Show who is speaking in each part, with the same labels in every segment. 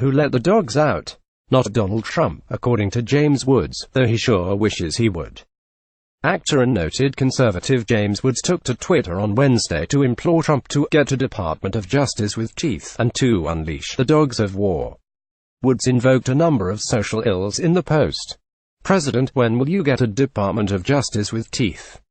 Speaker 1: who let the dogs out, not Donald Trump, according to James Woods, though he sure wishes he would. Actor and noted conservative James Woods took to Twitter on Wednesday to implore Trump to get a Department of Justice with teeth and to unleash the dogs of war. Woods invoked a number of social ills in the post. President, when will you get a Department of Justice with teeth?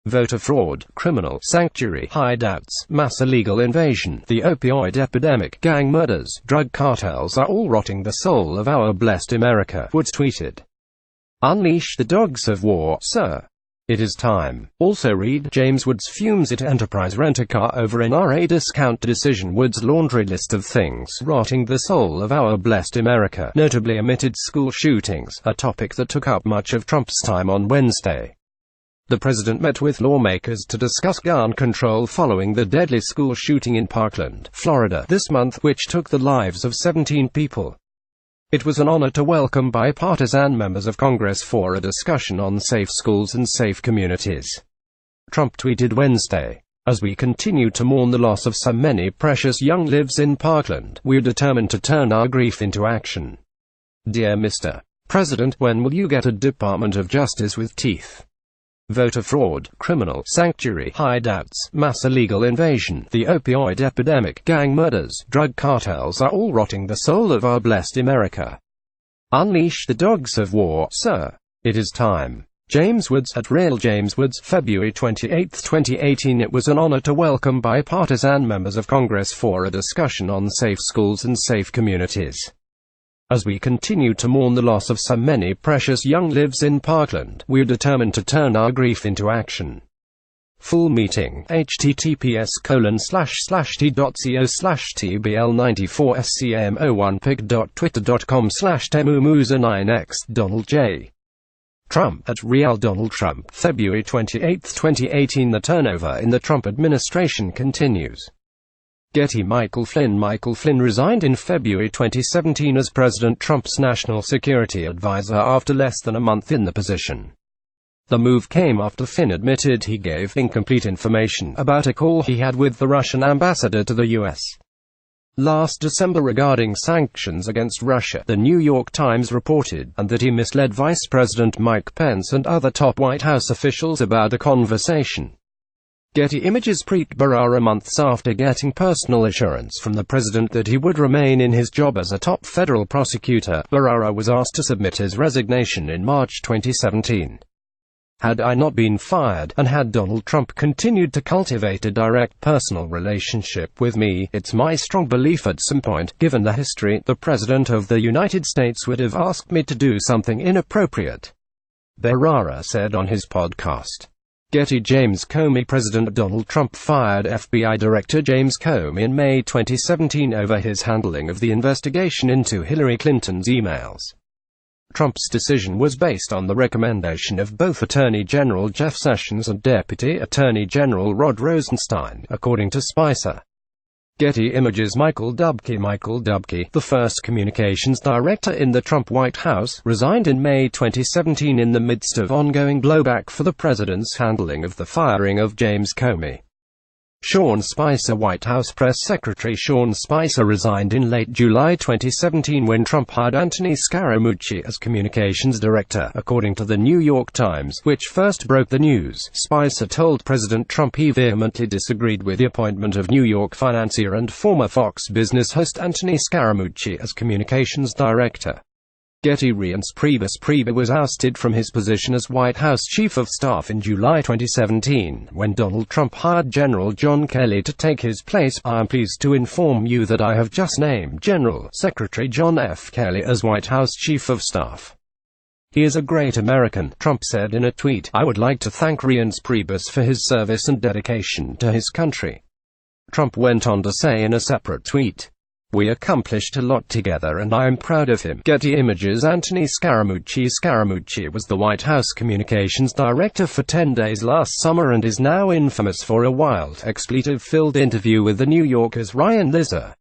Speaker 1: Voter fraud, criminal sanctuary hideouts, mass illegal invasion, the opioid epidemic, gang murders, drug cartels are all rotting the soul of our blessed America, Woods tweeted. Unleash the dogs of war, sir. It is time. Also read, James Woods fumes at Enterprise Rent-A-Car over NRA discount decision. Woods' laundry list of things rotting the soul of our blessed America notably omitted school shootings, a topic that took up much of Trump's time on Wednesday. The president met with lawmakers to discuss gun control following the deadly school shooting in Parkland, Florida, this month, which took the lives of 17 people. It was an honor to welcome bipartisan members of Congress for a discussion on safe schools and safe communities. Trump tweeted Wednesday, "As we continue to mourn the loss of so many precious young lives in Parkland, we're determined to turn our grief into action. Dear Mr. President, when will you get a Department of Justice with teeth? Voter fraud, criminal sanctuary hideouts, mass illegal invasion, the opioid epidemic, gang murders, drug cartels are all rotting the soul of our blessed America. Unleash the dogs of war, sir. It is time." James Woods at Real James Woods, February 28, 2018. It was an honor to welcome bipartisan members of Congress for a discussion on safe schools and safe communities. As we continue to mourn the loss of so many precious young lives in Parkland, we're determined to turn our grief into action. Full meeting, https://t.co/tbl94scam01pic.twitter.com/temumuza9x Donald J. Trump at Real Donald Trump, February 28, 2018. The turnover in the Trump administration continues. Getty. Michael Flynn resigned in February 2017 as President Trump's national security advisor after less than a month in the position. The move came after Flynn admitted he gave incomplete information about a call he had with the Russian ambassador to the U.S. last December regarding sanctions against Russia, the New York Times reported, and that he misled Vice President Mike Pence and other top White House officials about a conversation. Getty Images. Preet Bharara. Months after getting personal assurance from the president that he would remain in his job as a top federal prosecutor, Bharara was asked to submit his resignation in March 2017. "Had I not been fired, and had Donald Trump continued to cultivate a direct personal relationship with me, it's my strong belief at some point, given the history, the President of the United States would have asked me to do something inappropriate," Bharara said on his podcast. Getty. James Comey. President Donald Trump fired FBI Director James Comey in May 2017 over his handling of the investigation into Hillary Clinton's emails. Trump's decision was based on the recommendation of both Attorney General Jeff Sessions and Deputy Attorney General Rod Rosenstein, according to Spicer. Getty Images. Michael Dubke, the first communications director in the Trump White House, resigned in May 2017 in the midst of ongoing blowback for the president's handling of the firing of James Comey. Sean Spicer. White House Press Secretary Sean Spicer resigned in late July 2017 when Trump hired Anthony Scaramucci as communications director, according to the New York Times, which first broke the news. Spicer told President Trump he vehemently disagreed with the appointment of New York financier and former Fox Business host Anthony Scaramucci as communications director. Getty. Reince Priebus. Priebus was ousted from his position as White House Chief of Staff in July 2017, when Donald Trump hired General John Kelly to take his place. "I am pleased to inform you that I have just named General Secretary John F. Kelly as White House Chief of Staff. He is a great American," Trump said in a tweet. "I would like to thank Reince Priebus for his service and dedication to his country." Trump went on to say in a separate tweet, "We accomplished a lot together and I am proud of him." Getty Images. Anthony Scaramucci. Scaramucci was the White House communications director for 10 days last summer and is now infamous for a wild, expletive-filled interview with The New Yorker's Ryan Lizzer.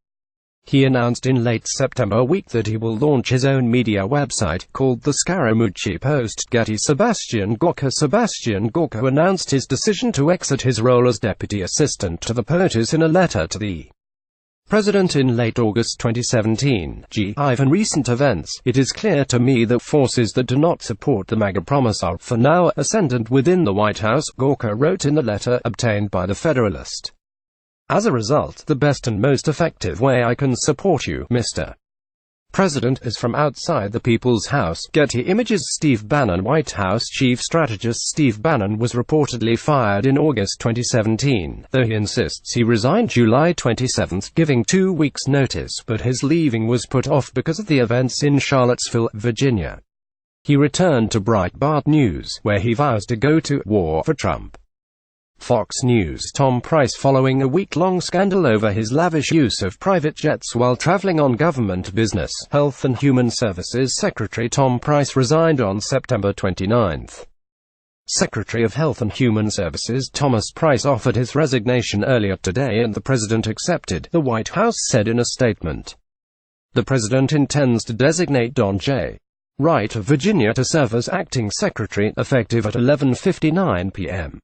Speaker 1: He announced in late September week that he will launch his own media website, called The Scaramucci Post. Getty. Sebastian Gorka. Sebastian Gorka announced his decision to exit his role as deputy assistant to the POTUS in a letter to the President in late August 2017. Given recent events, it is clear to me that forces that do not support the MAGA promise are, for now, ascendant within the White House, Gawker wrote in the letter obtained by The Federalist. As a result, the best and most effective way I can support you, Mr. President, is from outside the People's House. Getty Images. Steve Bannon. White House chief strategist Steve Bannon was reportedly fired in August 2017, though he insists he resigned July 27, giving 2 weeks' notice, but his leaving was put off because of the events in Charlottesville, Virginia. He returned to Breitbart News, where he vows to go to war for Trump. Fox News. Tom Price. Following a week-long scandal over his lavish use of private jets while traveling on government business, Health and Human Services Secretary Tom Price resigned on September 29. Secretary of Health and Human Services Thomas Price offered his resignation earlier today and the president accepted, the White House said in a statement. The president intends to designate Don J. Wright of Virginia to serve as acting secretary, effective at 11:59 p.m.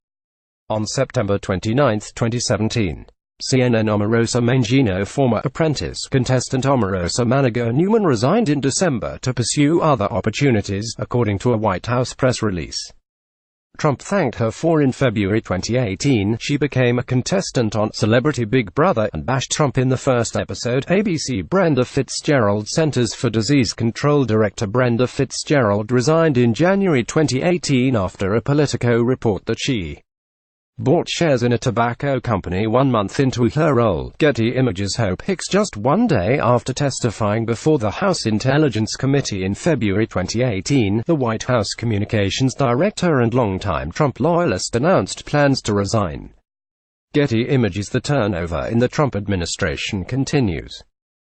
Speaker 1: on September 29, 2017. CNN. Omarosa Mangino. Former Apprentice contestant Omarosa Manigault Newman resigned in December to pursue other opportunities, according to a White House press release. Trump thanked her for in February 2018, she became a contestant on Celebrity Big Brother and bashed Trump in the first episode. ABC. Brenda Fitzgerald. Centers for Disease Control Director Brenda Fitzgerald resigned in January 2018 after a Politico report that she bought shares in a tobacco company 1 month into her role. Getty Images. Hope Hicks. Just 1 day after testifying before the House Intelligence Committee in February 2018, the White House communications director and longtime Trump loyalist announced plans to resign. Getty Images. The turnover in the Trump administration continues.